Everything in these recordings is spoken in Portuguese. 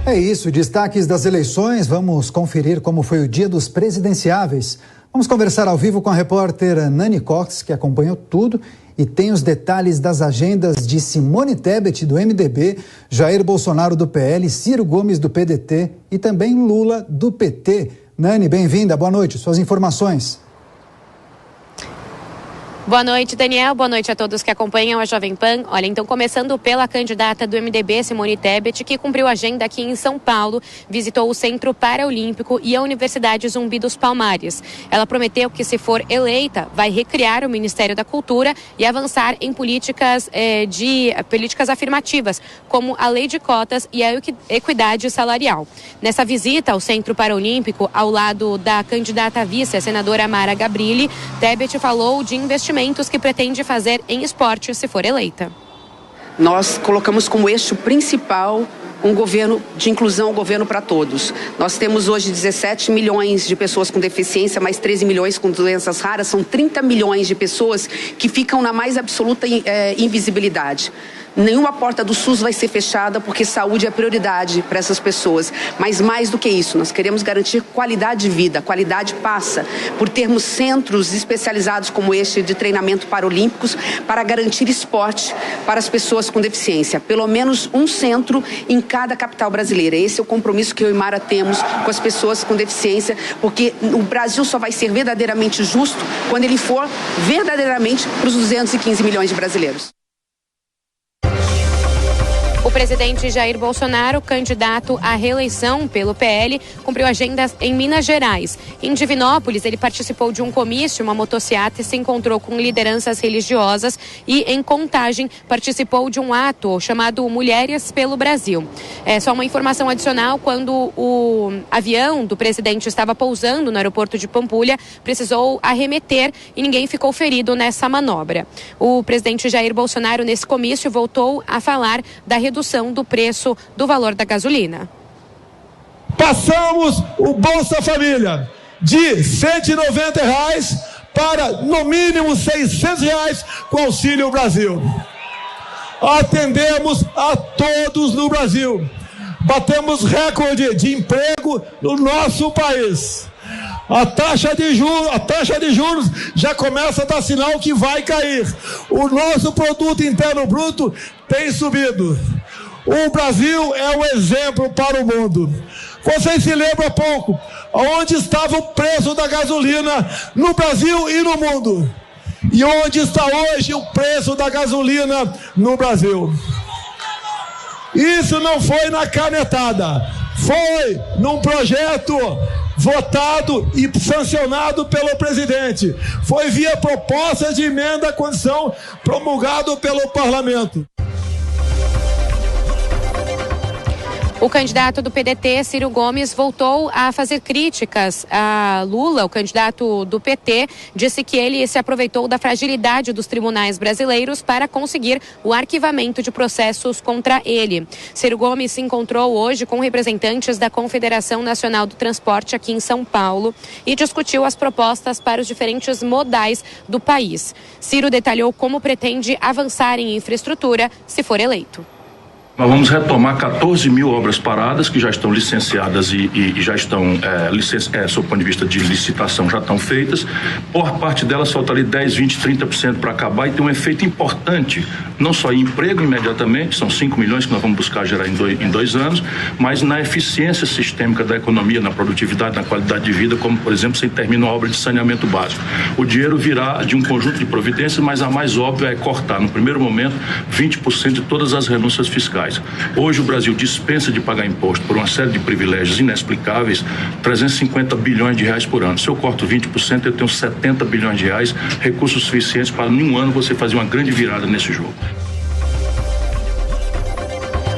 É isso, destaques das eleições. Vamos conferir como foi o dia dos presidenciáveis. Vamos conversar ao vivo com a repórter Nani Cox, que acompanhou tudo e tem os detalhes das agendas de Simone Tebet, do MDB, Jair Bolsonaro, do PL, Ciro Gomes, do PDT e também Lula, do PT. Nani, bem-vinda, boa noite. Suas informações. Boa noite, Daniel. Boa noite a todos que acompanham a Jovem Pan. Olha, então começando pela candidata do MDB, Simone Tebet, que cumpriu a agenda aqui em São Paulo, visitou o Centro Paraolímpico e a Universidade Zumbi dos Palmares. Ela prometeu que, se for eleita, vai recriar o Ministério da Cultura e avançar em políticas afirmativas, como a lei de cotas e a equidade salarial. Nessa visita ao Centro Paraolímpico, ao lado da candidata vice, a senadora Mara Gabrilli, Tebet falou de investimentos que pretende fazer em esporte se for eleita. Nós colocamos como eixo principal um governo de inclusão, um governo para todos. Nós temos hoje 17 milhões de pessoas com deficiência, mais 13 milhões com doenças raras, são 30 milhões de pessoas que ficam na mais absoluta invisibilidade. Nenhuma porta do SUS vai ser fechada porque saúde é prioridade para essas pessoas. Mas mais do que isso, nós queremos garantir qualidade de vida. Qualidade passa por termos centros especializados como este de treinamento paralímpicos para garantir esporte para as pessoas com deficiência. Pelo menos um centro em cada capital brasileira. Esse é o compromisso que eu e Mara temos com as pessoas com deficiência, porque o Brasil só vai ser verdadeiramente justo quando ele for verdadeiramente para os 215 milhões de brasileiros. O presidente Jair Bolsonaro, candidato à reeleição pelo PL, cumpriu agendas em Minas Gerais. Em Divinópolis, ele participou de um comício, uma motociata, e se encontrou com lideranças religiosas. E em Contagem, participou de um ato chamado Mulheres pelo Brasil. Só uma informação adicional: quando o avião do presidente estava pousando no aeroporto de Pampulha, precisou arremeter e ninguém ficou ferido nessa manobra. O presidente Jair Bolsonaro, nesse comício, voltou a falar da redução do preço do valor da gasolina. Passamos o Bolsa Família de R$ 190 para, no mínimo, R$ 600 com Auxílio Brasil. Atendemos a todos no Brasil. Batemos recorde de emprego no nosso país. A taxa de juros já começa a dar sinal que vai cair. O nosso produto interno bruto tem subido. O Brasil é um exemplo para o mundo. Vocês se lembram há pouco onde estava o preço da gasolina no Brasil e no mundo? E onde está hoje o preço da gasolina no Brasil? Isso não foi na canetada, foi num projeto votado e sancionado pelo presidente. Foi via proposta de emenda à Constituição promulgado pelo parlamento. O candidato do PDT, Ciro Gomes, voltou a fazer críticas a Lula. O candidato do PT disse que ele se aproveitou da fragilidade dos tribunais brasileiros para conseguir o arquivamento de processos contra ele. Ciro Gomes se encontrou hoje com representantes da Confederação Nacional do Transporte aqui em São Paulo e discutiu as propostas para os diferentes modais do país. Ciro detalhou como pretende avançar em infraestrutura se for eleito. Nós vamos retomar 14 mil obras paradas que já estão licenciadas e já estão, sob o ponto de vista de licitação, já estão feitas. Por parte delas falta ali 10, 20, 30% para acabar e tem um efeito importante, não só em emprego imediatamente, são 5 milhões que nós vamos buscar gerar em dois anos, mas na eficiência sistêmica da economia, na produtividade, na qualidade de vida, como, por exemplo, se termina uma obra de saneamento básico. O dinheiro virá de um conjunto de providências, mas a mais óbvia é cortar, no primeiro momento, 20% de todas as renúncias fiscais. Hoje o Brasil dispensa de pagar imposto por uma série de privilégios inexplicáveis, 350 bilhões de reais por ano. Se eu corto 20%, eu tenho 70 bilhões de reais, recursos suficientes para em um ano você fazer uma grande virada nesse jogo.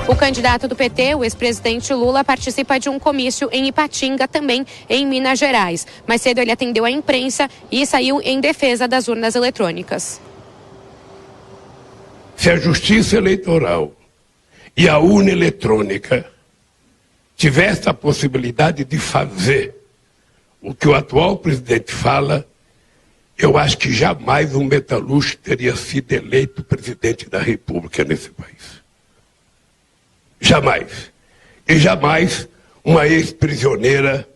O candidato do PT, o ex-presidente Lula, participa de um comício em Ipatinga, também em Minas Gerais. Mais cedo ele atendeu à imprensa e saiu em defesa das urnas eletrônicas. Se a Justiça Eleitoral e a urna eletrônica tivesse a possibilidade de fazer o que o atual presidente fala, eu acho que jamais um metalúrgico teria sido eleito presidente da República nesse país. Jamais. E jamais uma ex-prisioneira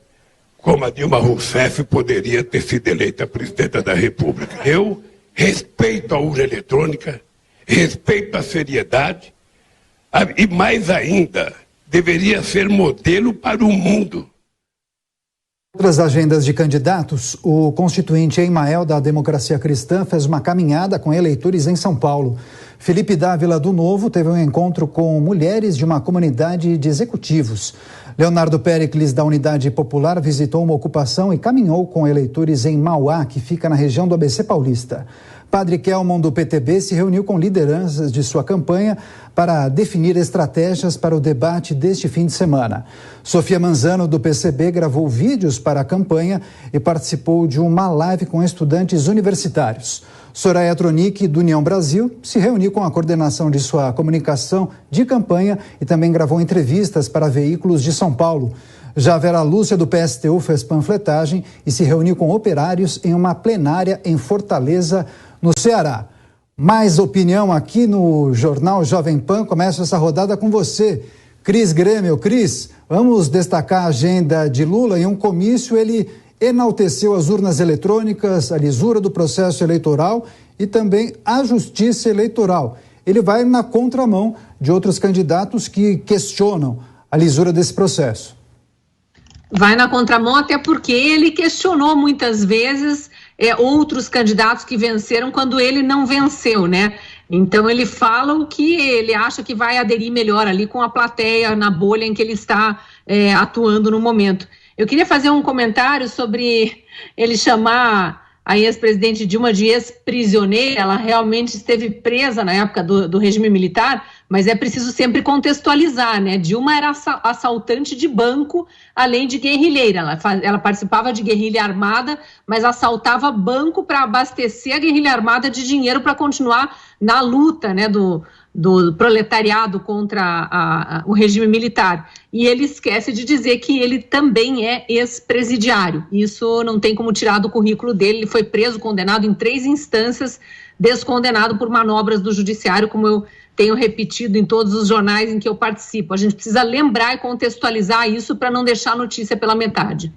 como a Dilma Rousseff poderia ter sido eleita presidenta da República. Eu respeito a urna eletrônica, respeito a seriedade e, mais ainda, deveria ser modelo para o mundo. Outras agendas de candidatos, o constituinte Emael da Democracia Cristã fez uma caminhada com eleitores em São Paulo. Felipe Dávila do Novo teve um encontro com mulheres de uma comunidade de executivos. Leonardo Péricles da Unidade Popular visitou uma ocupação e caminhou com eleitores em Mauá, que fica na região do ABC Paulista. Padre Kelmon do PTB se reuniu com lideranças de sua campanha para definir estratégias para o debate deste fim de semana. Sofia Manzano do PCB gravou vídeos para a campanha e participou de uma live com estudantes universitários. Soraya Tronic, do União Brasil, se reuniu com a coordenação de sua comunicação de campanha e também gravou entrevistas para veículos de São Paulo. Já Vera Lúcia, do PSTU, fez panfletagem e se reuniu com operários em uma plenária em Fortaleza, no Ceará. Mais opinião aqui no Jornal Jovem Pan. Começa essa rodada com você, Cris Grêmio. Cris, vamos destacar a agenda de Lula. Em um comício, ele enalteceu as urnas eletrônicas, a lisura do processo eleitoral e também a justiça eleitoral. Ele vai na contramão de outros candidatos que questionam a lisura desse processo. Vai na contramão até porque ele questionou muitas vezes outros candidatos que venceram quando ele não venceu, né? Então ele fala o que ele acha que vai aderir melhor ali com a plateia na bolha em que ele está atuando no momento. Eu queria fazer um comentário sobre ele chamar a ex-presidente Dilma de ex-prisioneira. Ela realmente esteve presa na época do regime militar, mas é preciso sempre contextualizar, né? Dilma era assaltante de banco, além de guerrilheira. Ela participava de guerrilha armada, mas assaltava banco para abastecer a guerrilha armada de dinheiro para continuar na luta, né, do proletariado contra o regime militar. E ele esquece de dizer que ele também é ex-presidiário. Isso não tem como tirar do currículo dele. Ele foi preso, condenado em 3 instâncias, descondenado por manobras do judiciário, como eu tenho repetido em todos os jornais em que eu participo. A gente precisa lembrar e contextualizar isso para não deixar a notícia pela metade.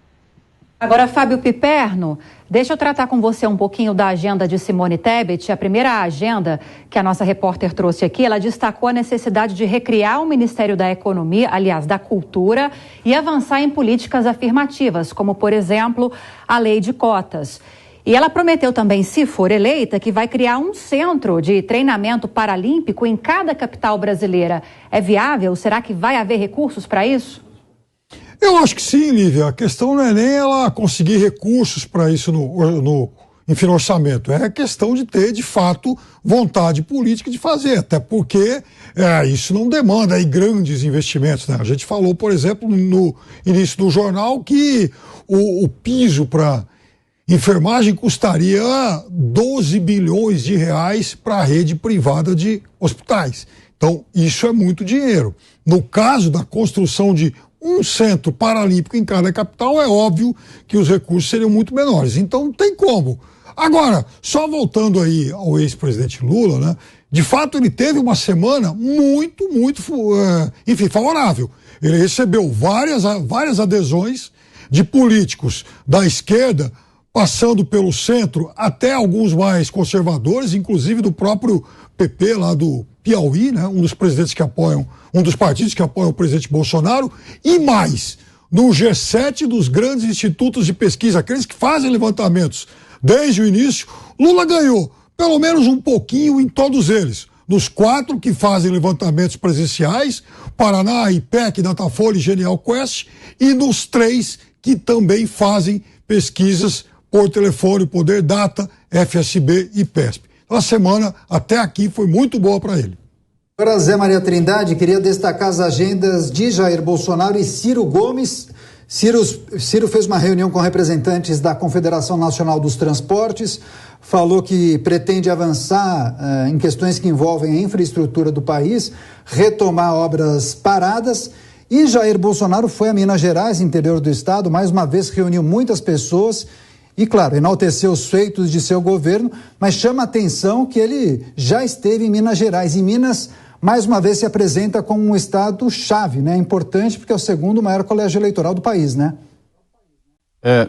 Agora, Fábio Piperno, deixa eu tratar com você um pouquinho da agenda de Simone Tebet. A primeira agenda que a nossa repórter trouxe aqui, ela destacou a necessidade de recriar o Ministério da Economia, aliás, da Cultura, e avançar em políticas afirmativas, como, por exemplo, a lei de cotas. E ela prometeu também, se for eleita, que vai criar um centro de treinamento paralímpico em cada capital brasileira. É viável? Será que vai haver recursos para isso? Eu acho que sim, Lívia. A questão não é nem ela conseguir recursos para isso no orçamento. É a questão de ter, de fato, vontade política de fazer. Até porque isso não demanda aí grandes investimentos, né? A gente falou, por exemplo, no início do jornal que o piso para enfermagem custaria 12 bilhões de reais para a rede privada de hospitais. Então, isso é muito dinheiro. No caso da construção de um centro paralímpico em cada capital, é óbvio que os recursos seriam muito menores. Então, não tem como. Agora, só voltando aí ao ex-presidente Lula, né? De fato, ele teve uma semana muito favorável. Ele recebeu várias adesões de políticos da esquerda, passando pelo centro até alguns mais conservadores, inclusive do próprio PP lá do Piauí, né? Um dos partidos que apoiam o presidente Bolsonaro, e mais, no G7 dos grandes institutos de pesquisa, aqueles que fazem levantamentos desde o início, Lula ganhou pelo menos um pouquinho em todos eles. Nos 4 que fazem levantamentos presenciais, Paraná, IPEC, Datafolha e Genial Quest, e nos 3 que também fazem pesquisas por telefone, Poder Data, FSB e PESP. A semana até aqui foi muito boa para ele. Agora, Zé Maria Trindade, queria destacar as agendas de Jair Bolsonaro e Ciro Gomes. Ciro fez uma reunião com representantes da Confederação Nacional dos Transportes, falou que pretende avançar em questões que envolvem a infraestrutura do país, retomar obras paradas. E Jair Bolsonaro foi a Minas Gerais, interior do estado, mais uma vez reuniu muitas pessoas e, claro, enalteceu os feitos de seu governo, mas chama a atenção que ele já esteve em Minas Gerais. Em Minas, mais uma vez se apresenta como um estado-chave, né? Importante porque é o segundo maior colégio eleitoral do país, né?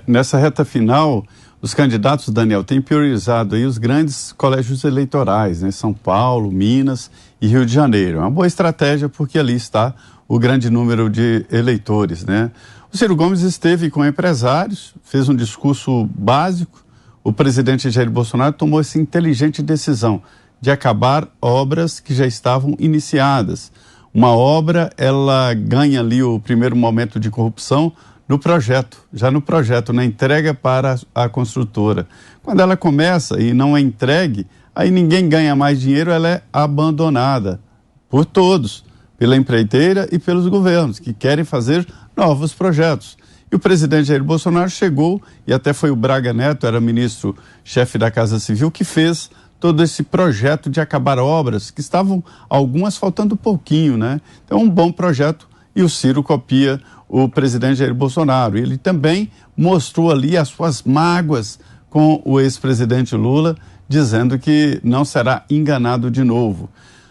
Nessa reta final, os candidatos, Daniel, têm priorizado aí os grandes colégios eleitorais, né? São Paulo, Minas e Rio de Janeiro. É uma boa estratégia porque ali está o grande número de eleitores, né? O Ciro Gomes esteve com empresários, fez um discurso básico. O presidente Jair Bolsonaro tomou essa inteligente decisão de acabar obras que já estavam iniciadas. Uma obra, ela ganha ali o primeiro momento de corrupção no projeto, já no projeto, na entrega para a construtora. Quando ela começa e não é entregue, aí ninguém ganha mais dinheiro, ela é abandonada por todos, pela empreiteira e pelos governos, que querem fazer novos projetos. E o presidente Jair Bolsonaro chegou, e até foi o Braga Neto, era ministro-chefe da Casa Civil, que fez todo esse projeto de acabar obras, que estavam algumas faltando pouquinho, né? Então, um bom projeto, e o Ciro copia o presidente Jair Bolsonaro. Ele também mostrou ali as suas mágoas com o ex-presidente Lula, dizendo que não será enganado de novo.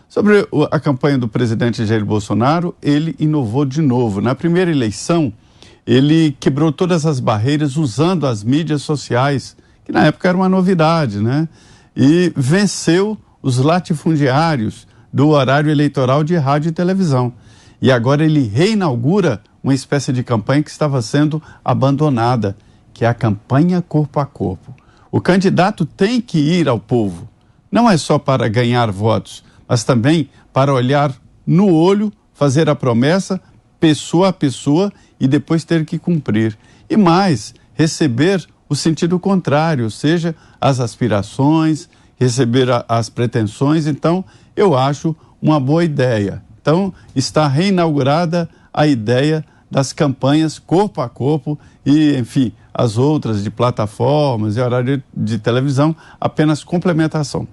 Sobre a campanha do presidente Jair Bolsonaro, ele inovou de novo. Na primeira eleição, ele quebrou todas as barreiras usando as mídias sociais, que na época era uma novidade, né? E venceu os latifundiários do horário eleitoral de rádio e televisão. E agora ele reinaugura uma espécie de campanha que estava sendo abandonada, que é a campanha corpo a corpo. O candidato tem que ir ao povo, não é só para ganhar votos, mas também para olhar no olho, fazer a promessa, pessoa a pessoa, e depois ter que cumprir. E mais, receber o sentido contrário, ou seja, as aspirações, receber as pretensões. Então, eu acho uma boa ideia. Então, está reinaugurada a ideia das campanhas corpo a corpo e, enfim, as outras de plataformas e horário de televisão, apenas complementação.